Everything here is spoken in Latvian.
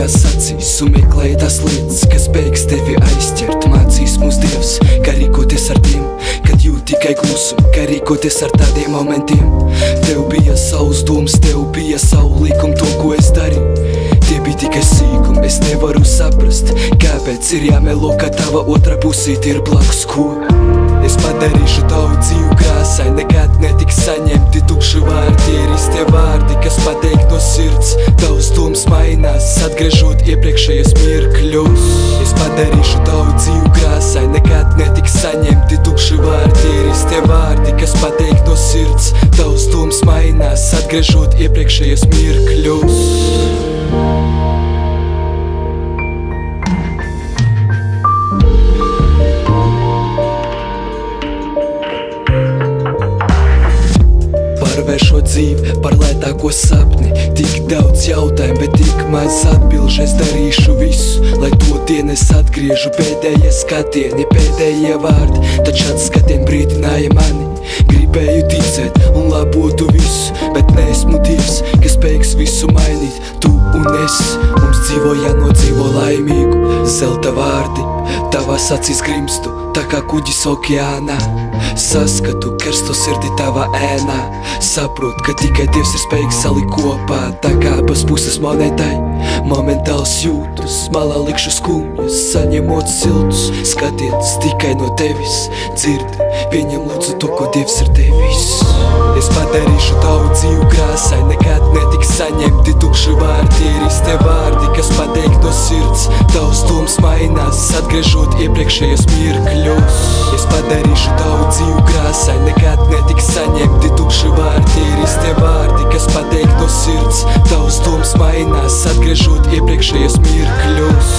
Mājās acīs un meklēja tas lietas, kas beigs tevi aizķert. Mācīs mūs Dievs, kā rīkoties ar tiem, kad jūt tikai klusumu, kā rīkoties ar tādiem momentiem. Tev bija savs domas, tev bija savu likumu, to, ko es darīju. Tie bija tikai sīkumi, es nevaru saprast, kāpēc ir jāmelo, ka tava otra pusīt ir blakus, ko? Es padarīšu tavu dzīvu krāsai, nekad netiks saņemti tukši vārdi. Ir īstie vārdi, kas pateikt no sirds. Tavs domas mainās, atgriežot iepriekšējos mirkļus. Es padarīšu tavu dzīvu krāsai, nekad netiks saņemti tukši vārdi. Ir īstie vārdi, kas pateikt no sirds. Tavs domas mainās, atgriežot iepriekšējos mirkļus. Pārvēršot dzīvi par lētāko sapni. Tik daudz jautājumu, bet tik maz atbilžu. Es darīšu visu, lai to dienu es atgriežu. Pēdējie skatieni, pēdējie vārdi, tad šāds skatien brīdināja mani. Gribēju ticēt un labotu visu, bet neesmu Dievs, kas spējīgs visu mainīt. Tu un es, mums dzīvo jānodzīvo laimīgu. Zelta vārdi, tavās acīs grimstu, tā kā kuģis okeānā. Saskatu karsto sirdi tavā ēnā. Saprotu, ka tikai Dievs ir spējīgs salikt kopā. Tā kā abas puses monetai, momentāls jūtas. Malā likšu skumjas, saņemot siltus skatiens tikai no tevis. Dzirdi, pieņem lūdzu to, ko Dievs ir devis. Es padarīšu tavu dzīvu krāsai, nekad netiks saņemti tukši vārdi. Ir īstie vārdi, kas pateikt no sirds. Tavs domas mainās, atgriežot iepriekšējos mirkļus. Es padarīšu tavu dzīvu krāsai, nekad netiks saņemti tukši vārdi. Ir īstie vārdi, kas pateikt no sirds. Tavs domas mainās, atgriežot iepriekšējos mirkļus.